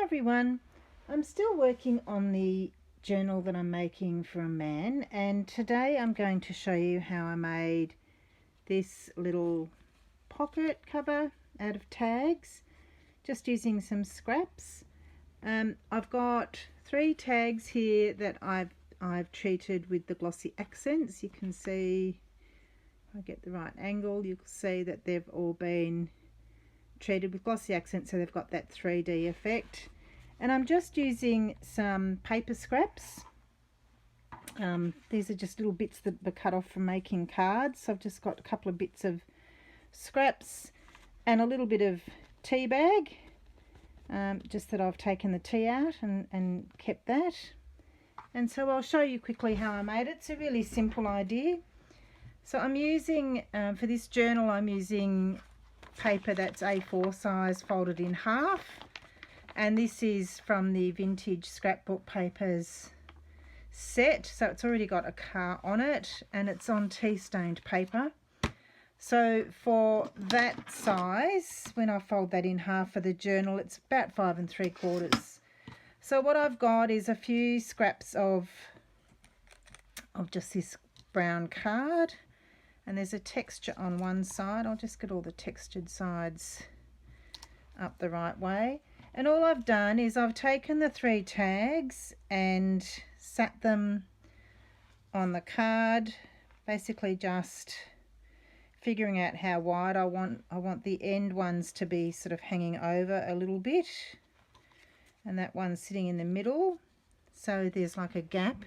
everyone, I'm still working on the journal that I'm making for a man, and today I'm going to show you how I made this little pocket cover out of tags just using some scraps. I've got 3 tags here that I've treated with the Glossy Accents. You can see, if I get the right angle, you can see that they've all been treated with Glossy Accents, so they've got that 3D effect. And I'm just using some paper scraps. These are just little bits that were cut off from making cards. So I've just got a couple of bits of scraps and a little bit of tea bag, just that I've taken the tea out and kept that. And so I'll show you quickly how I made it. It's a really simple idea. So I'm using, for this journal, I'm using paper that's A4 size folded in half, and this is from the vintage scrapbook papers set, so it's already got a car on it and it's on tea stained paper. So for that size, when I fold that in half for the journal, it's about 5 3/4. So what I've got is a few scraps of just this brown card, and there's a texture on one side. I'll just get all the textured sides up the right way. And all I've done is I've taken the 3 tags and sat them on the card, basically just figuring out how wide I want the end ones to be sort of hanging over a little bit, and that one's sitting in the middle, so there's like a gap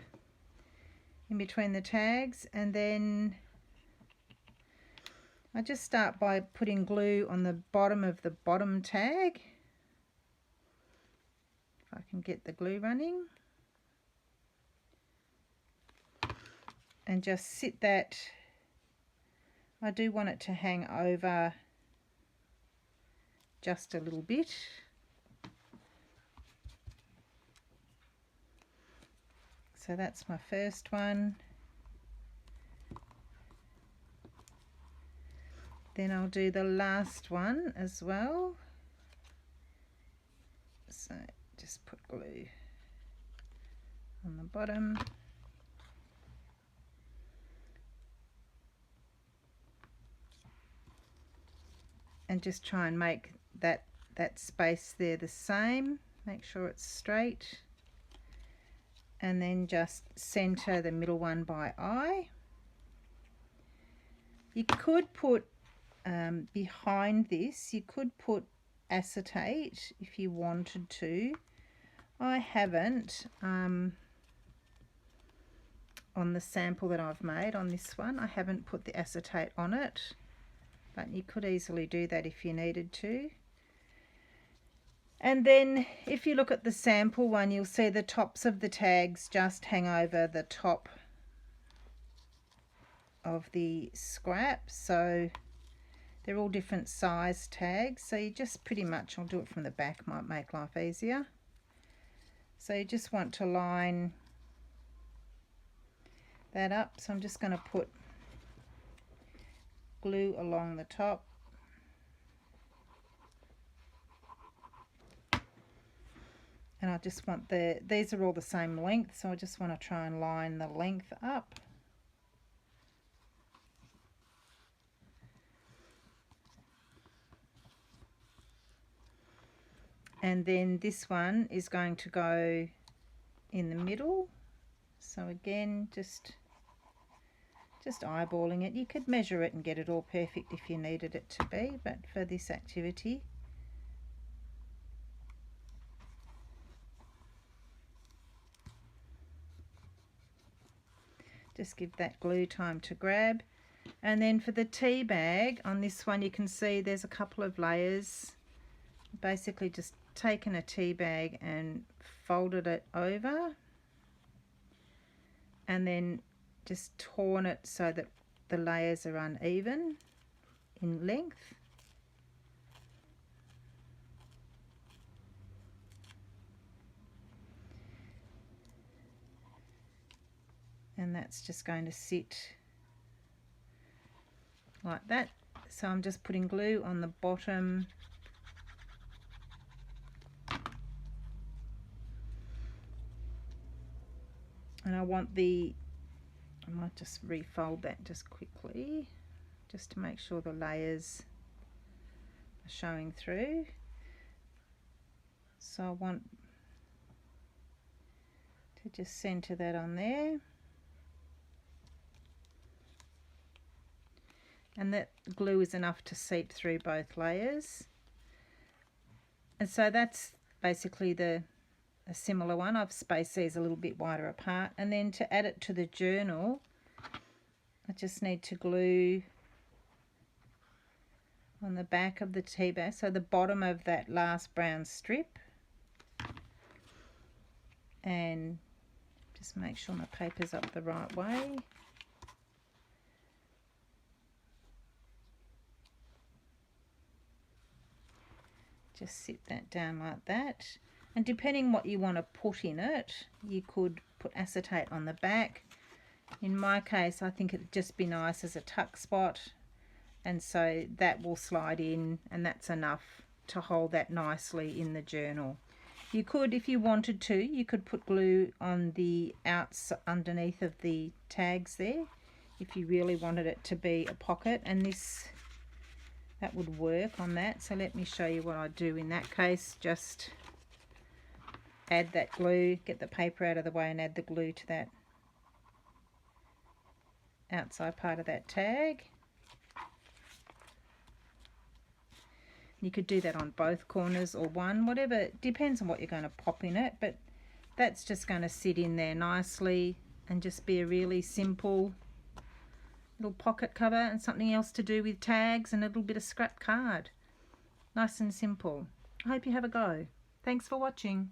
in between the tags. And then I just start by putting glue on the bottom of the bottom tag. If I can get the glue running. And just sit that. I do want it to hang over just a little bit. So that's my first one. Then I'll do the last one as well. So just put glue on the bottom. And just try and make that space there the same. Make sure it's straight. And then just center the middle one by eye. You could put behind this, you could put acetate if you wanted to. I haven't on the sample that I've made on this one. I haven't put the acetate on it, but you could easily do that if you needed to. And then if you look at the sample one, you'll see the tops of the tags just hang over the top of the scrap. So they're all different size tags. So you just pretty much, I'll do it from the back, might make life easier. So you just want to line that up. So I'm just going to put glue along the top. And I just want these are all the same length, so I just want to try and line the length up. And then this one is going to go in the middle. So again, just eyeballing it. You could measure it and get it all perfect if you needed it to be, but for this activity, just give that glue time to grab. And then for the tea bag, on this one you can see there's a couple of layers. Basically just taken a tea bag and folded it over, and then just torn it so that the layers are uneven in length. And that's just going to sit like that. So I'm just putting glue on the bottom And I might just refold that just quickly, just to make sure the layers are showing through. So I want to just center that on there. And that glue is enough to seep through both layers. And so that's basically a similar one. I've spaced these a little bit wider apart. And then to add it to the journal, I just need to glue on the back of the tea bag, so the bottom of that last brown strip, and just make sure my paper's up the right way. Just sit that down like that, and depending what you want to put in it, you could put acetate on the back. In my case, I think it'd just be nice as a tuck spot, and so that will slide in, and that's enough to hold that nicely in the journal. You could, if you wanted to, you could put glue on the underneath of the tags there, if you really wanted it to be a pocket, and that would work on that. So let me show you what I do in that case. Just add that glue, get the paper out of the way, and add the glue to that outside part of that tag. You could do that on both corners or one, whatever, depends on what you're going to pop in it, but that's just going to sit in there nicely and just be a really simple little pocket cover, and something else to do with tags and a little bit of scrap card. Nice and simple. I hope you have a go. Thanks for watching.